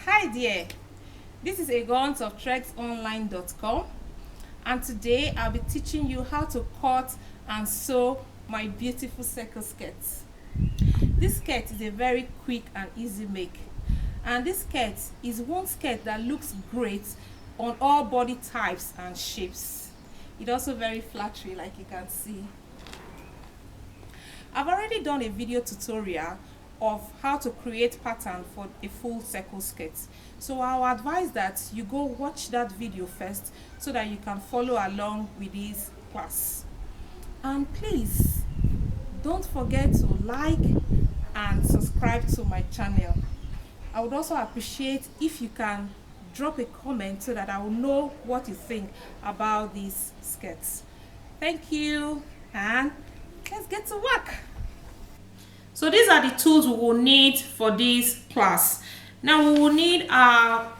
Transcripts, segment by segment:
Hi there, this is Agons of TrexOnline.com, and today I'll be teaching you how to cut and sew my beautiful circle skirt. This skirt is a very quick and easy make, and this skirt is one skirt that looks great on all body types and shapes. It's also very flattering, like you can see. I've already done a video tutorial of how to create pattern for a full circle skirt, so I'll advise that you go watch that video first so that you can follow along with this class. And please don't forget to like and subscribe to my channel. I would also appreciate if you can drop a comment so that I will know what you think about these skirts. Thank you, and let's get to work. So these are the tools we will need for this class. Now we will need our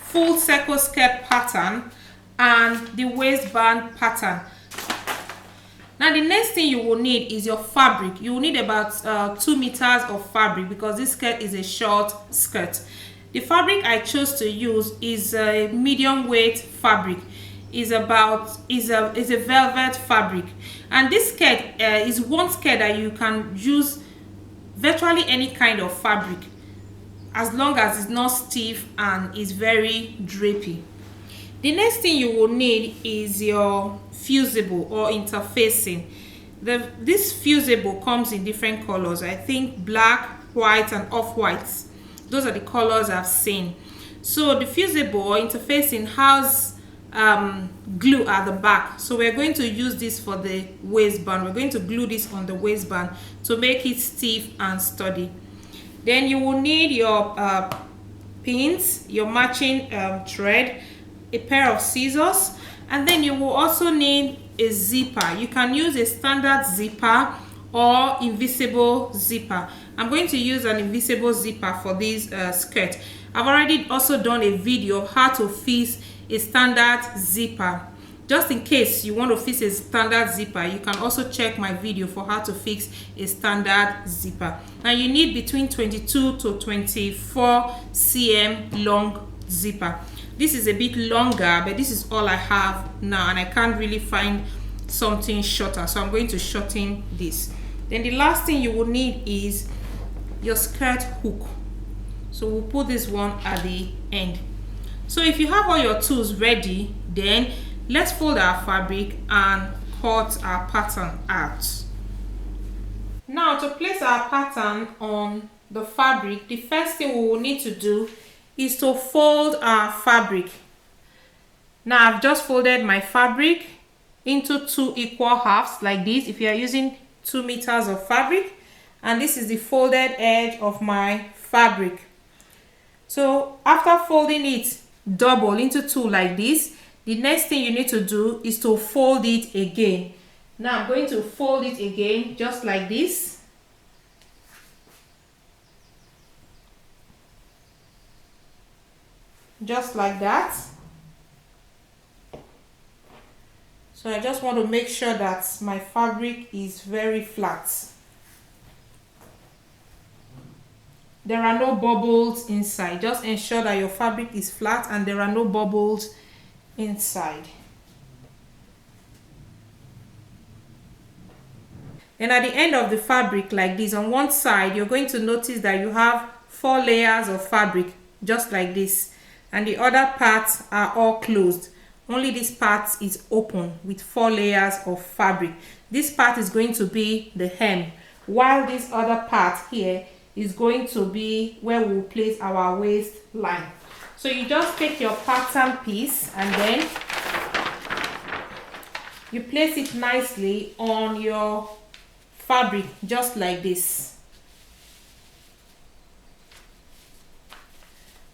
full circle skirt pattern and the waistband pattern. Now the next thing you will need is your fabric. You will need about 2 meters of fabric because this skirt is a short skirt. The fabric I chose to use is a medium weight fabric. Is a velvet fabric, and this skirt is one skirt that you can use virtually any kind of fabric as long as it's not stiff and is very drapey. The next thing you will need is your fusible or interfacing. This fusible comes in different colors. I think black, white, and off-whites. Those are the colors I've seen. So the fusible or interfacing has glue at the back, so we're going to use this for the waistband. We're going to glue this on the waistband to make it stiff and sturdy. Then you will need your pins, your matching thread, a pair of scissors, and then you will also need a zipper. You can use a standard zipper or invisible zipper. I'm going to use an invisible zipper for this skirt. I've already also done a video of how to fix a standard zipper. Just in case you want to fix a standard zipper, you can also check my video for how to fix a standard zipper. Now you need between 22 to 24 cm long zipper. This is a bit longer, but this is all I have now, and I can't really find something shorter, so I'm going to shorten this. Then the last thing you will need is your skirt hook. So we'll put this one at the end. So if you have all your tools ready, then let's fold our fabric and cut our pattern out. Now to place our pattern on the fabric, the first thing we will need to do is to fold our fabric. Now I've just folded my fabric into 2 equal halves like this if you are using 2 meters of fabric, and this is the folded edge of my fabric. So after folding it double into 2 like this, the next thing you need to do is to fold it again. Now I'm going to fold it again just like this. Just like that. So I just want to make sure that my fabric is very flat. There are no bubbles inside. Just ensure that your fabric is flat and there are no bubbles inside. And at the end of the fabric like this, on one side, you're going to notice that you have 4 layers of fabric, just like this. And the other parts are all closed. Only this part is open with 4 layers of fabric. This part is going to be the hem, while this other part here is going to be where we'll place our waistline. So you just take your pattern piece and then you place it nicely on your fabric, just like this.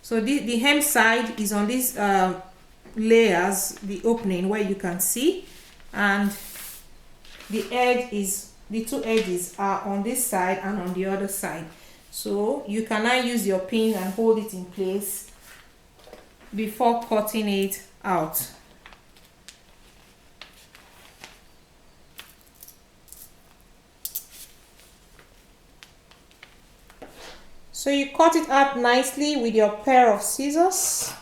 So the hem side is on these layers, the opening where you can see, and the 2 edges are on this side and on the other side. So you can now use your pin and hold it in place before cutting it out. So you cut it out nicely with your pair of scissors,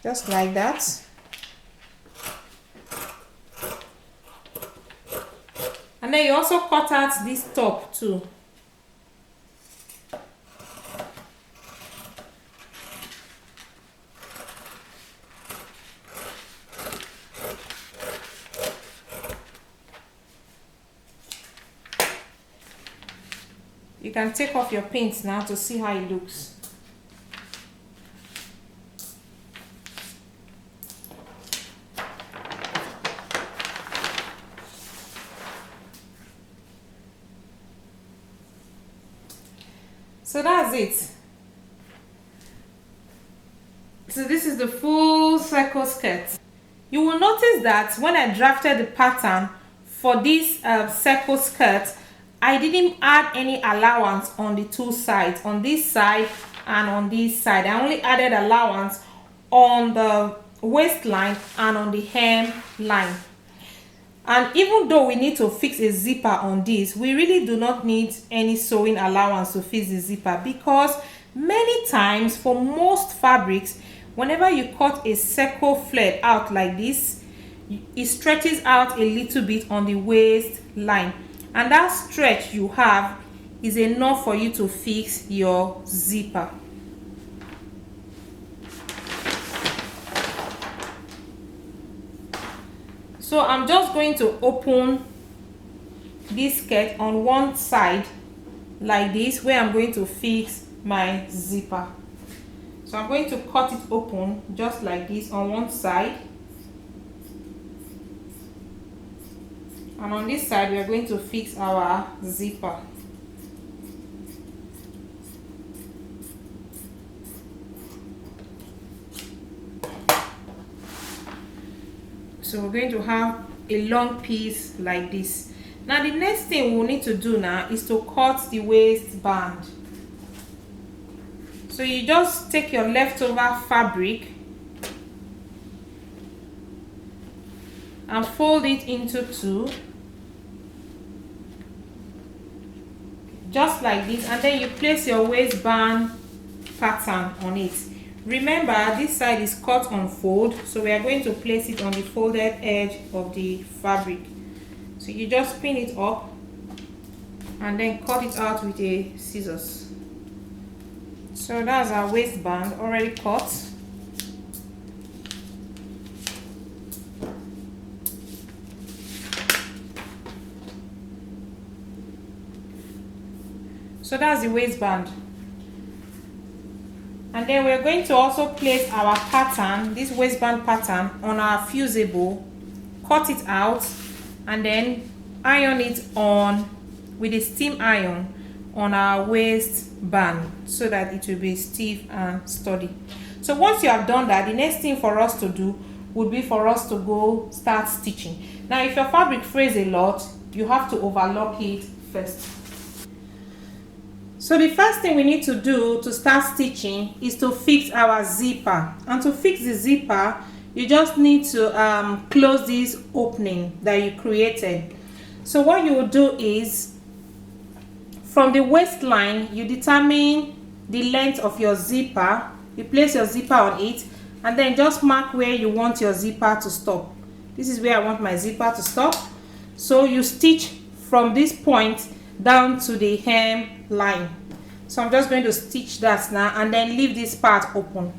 just like that. And then you also cut out this top too. You can take off your pins now to see how it looks. So that's it. So this is the full circle skirt. You will notice that when I drafted the pattern for this circle skirt, I didn't add any allowance on the two sides, on this side and on this side. I only added allowance on the waistline and on the hem line. And even though we need to fix a zipper on this, we really do not need any sewing allowance to fix the zipper, because many times for most fabrics, whenever you cut a circle flared out like this, it stretches out a little bit on the waistline, and that stretch you have is enough for you to fix your zipper. So I'm just going to open this skirt on one side like this, where I'm going to fix my zipper. So I'm going to cut it open just like this on one side, and on this side we are going to fix our zipper. So we're going to have a long piece like this. Now the next thing we'll need to do now is to cut the waistband. So you just take your leftover fabric and fold it into two, just like this, and then you place your waistband pattern on it. Remember, this side is cut on fold, so we are going to place it on the folded edge of the fabric. So you just pin it up and then cut it out with a scissors. So that's our waistband already cut. So that's the waistband. And then we're going to also place our pattern, this waistband pattern, on our fusible, cut it out, and then iron it on with a steam iron on our waistband so that it will be stiff and sturdy. So once you have done that, the next thing for us to do would be for us to go start stitching. Now if your fabric frays a lot, you have to overlock it first. So the first thing we need to do to start stitching is to fix our zipper. And to fix the zipper, you just need to close this opening that you created. So what you will do is, from the waistline, you determine the length of your zipper. You place your zipper on it, and then just mark where you want your zipper to stop. This is where I want my zipper to stop. So you stitch from this point down to the hem line. So I'm just going to stitch that now and then leave this part open.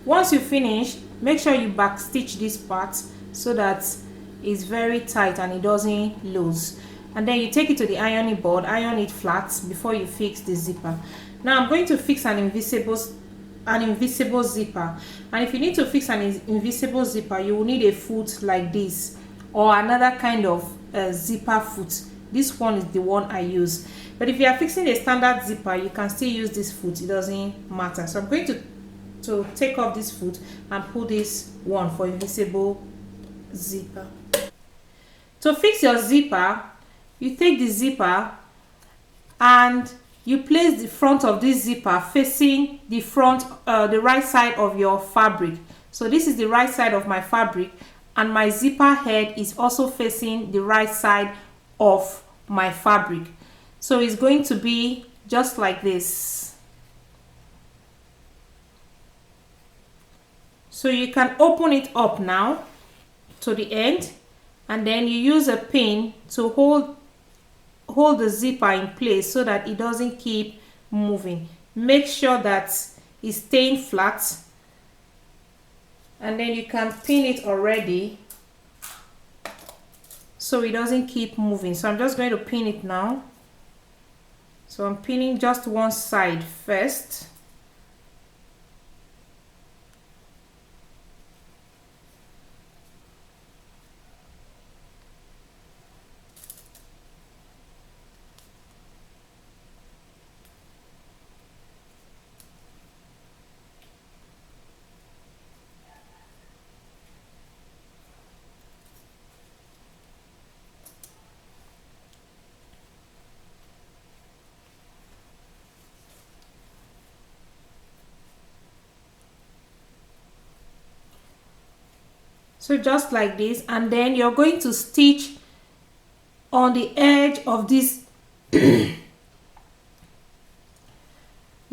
Once you finish, make sure you back stitch this part so that it's very tight and it doesn't lose. And then you take it to the ironing board, iron it flat before you fix the zipper. Now I'm going to fix an invisible zipper, and if you need to fix an invisible zipper, you will need a foot like this or another kind of zipper foot. This one is the one I use, but if you are fixing a standard zipper, you can still use this foot, it doesn't matter. So I'm going to take off this foot and pull this one for invisible zipper. To fix your zipper, you take the zipper and you place the front of this zipper facing the front, the right side of your fabric. So this is the right side of my fabric, and my zipper head is also facing the right side of my fabric. So it's going to be just like this. So you can open it up now to the end, and then you use a pin to hold the zipper in place so that it doesn't keep moving. Make sure that it's staying flat, and then you can pin it already so it doesn't keep moving. So I'm just going to pin it now. So I'm pinning just one side first. So just like this, and then you're going to stitch on the edge of this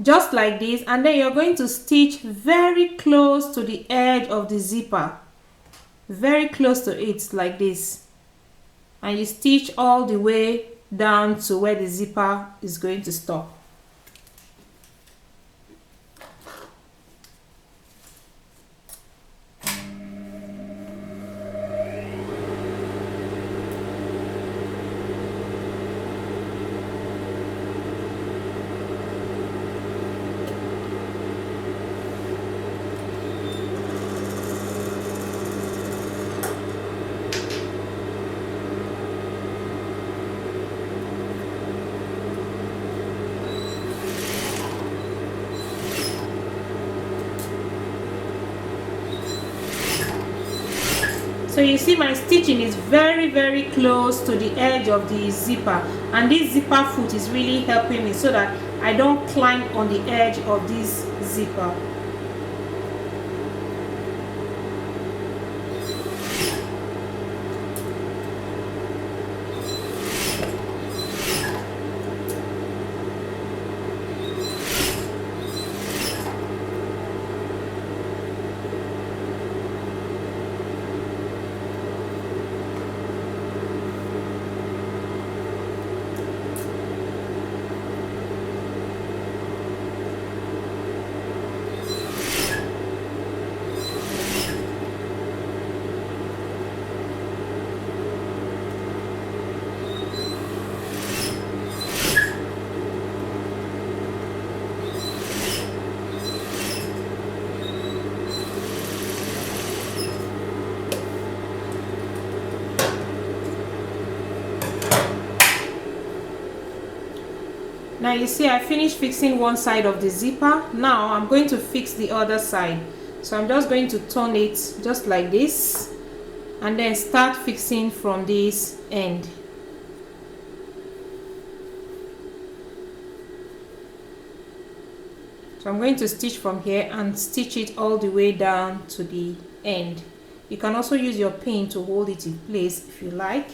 just like this, and then you're going to stitch very close to the edge of the zipper, very close to it like this, and you stitch all the way down to where the zipper is going to stop. So you see my stitching is very close to the edge of the zipper, and this zipper foot is really helping me so that I don't climb on the edge of this zipper. Now you see I finished fixing one side of the zipper. Now I'm going to fix the other side. So I'm just going to turn it just like this, and then start fixing from this end. So I'm going to stitch from here and stitch it all the way down to the end. You can also use your pin to hold it in place if you like.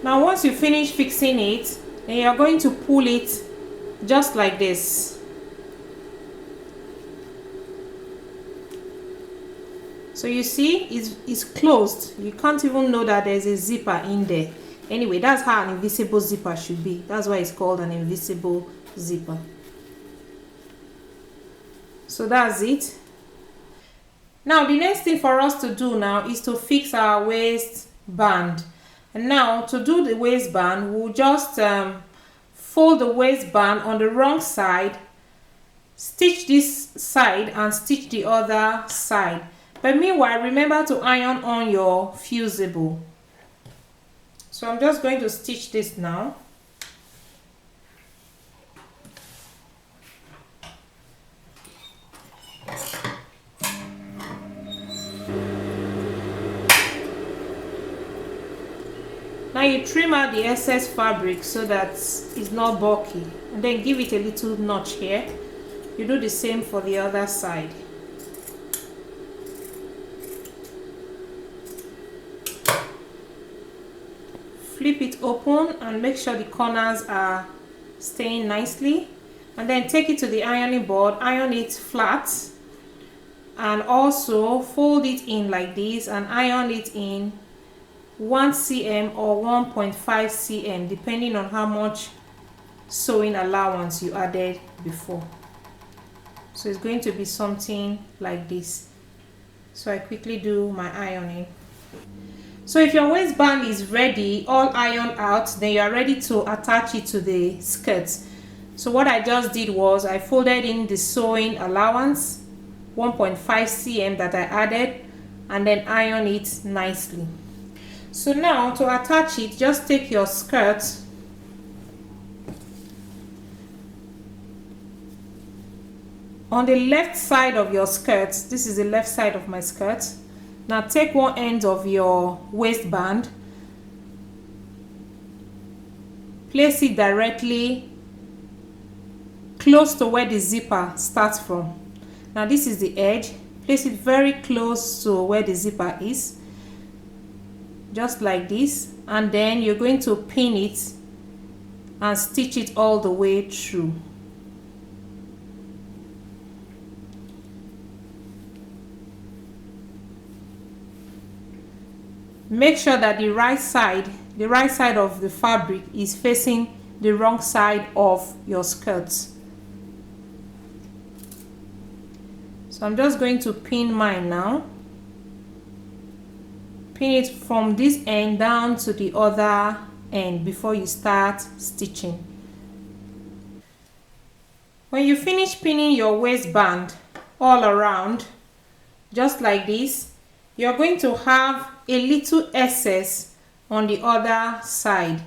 Now once you finish fixing it, then you're going to pull it just like this. So you see it's closed. You can't even know that there's a zipper in there. Anyway, that's how an invisible zipper should be. That's why it's called an invisible zipper. So that's it. Now the next thing for us to do now is to fix our waistband. And now to do the waistband, we'll just fold the waistband on the wrong side, stitch this side and stitch the other side. But meanwhile, remember to iron on your fusible. So I'm just going to stitch this now. Now you trim out the excess fabric so that it's not bulky, and then give it a little notch here. You do the same for the other side. Flip it open and make sure the corners are staying nicely, and then take it to the ironing board, iron it flat, and also fold it in like this and iron it in 1 cm or 1.5 cm depending on how much sewing allowance you added before. So it's going to be something like this. So I quickly do my ironing. So if your waistband is ready, all ironed out, then you are ready to attach it to the skirt. So what I just did was I folded in the sewing allowance 1.5 cm that I added, and then iron it nicely. So now to attach it, just take your skirt on the left side of your skirt. This is the left side of my skirt. Now take one end of your waistband, place it directly close to where the zipper starts from. Now this is the edge. Place it very close to where the zipper is, just like this, and then you're going to pin it and stitch it all the way through. Make sure that the right side of the fabric is facing the wrong side of your skirt. So I'm just going to pin mine now. Pin it from this end down to the other end before you start stitching. When you finish pinning your waistband all around, just like this, you're going to have a little excess on the other side,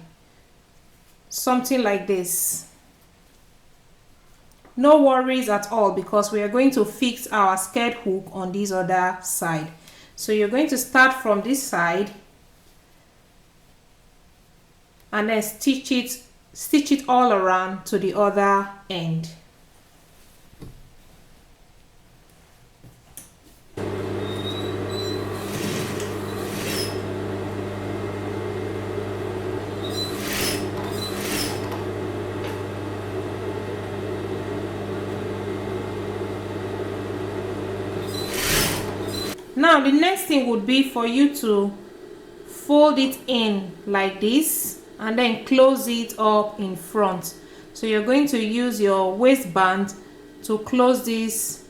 something like this. No worries at all, because we are going to fix our skirt hook on this other side. So you're going to start from this side and then stitch it all around to the other end. Now the next thing would be for you to fold it in like this and then close it up in front. So you're going to use your waistband to close this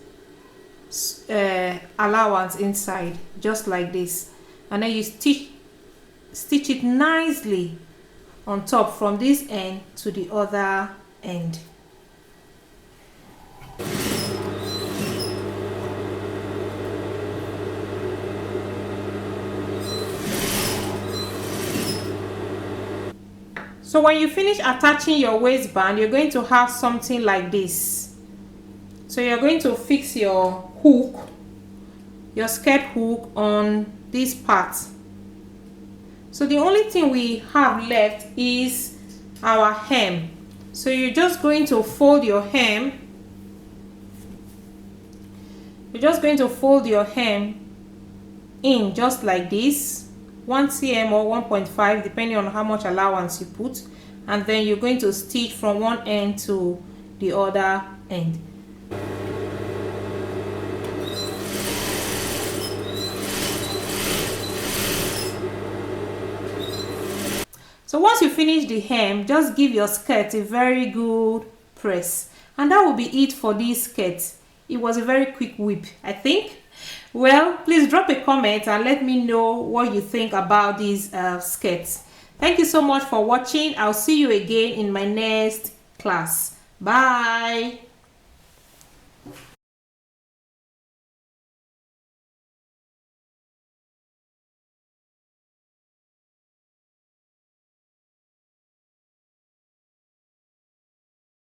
allowance inside, just like this, and then you stitch it nicely on top from this end to the other end. So when you finish attaching your waistband, you're going to have something like this. So you're going to fix your hook, your skirt hook, on this part. So the only thing we have left is our hem. So you're just going to fold your hem. You're just going to fold your hem in just like this, 1 cm or 1.5 depending on how much allowance you put, and then you're going to stitch from one end to the other end. So once you finish the hem, just give your skirt a very good press, and that will be it for this skirt. It was a very quick whip, I think. Well, please drop a comment and let me know what you think about these skirts. Thank you so much for watching. I'll see you again in my next class. Bye.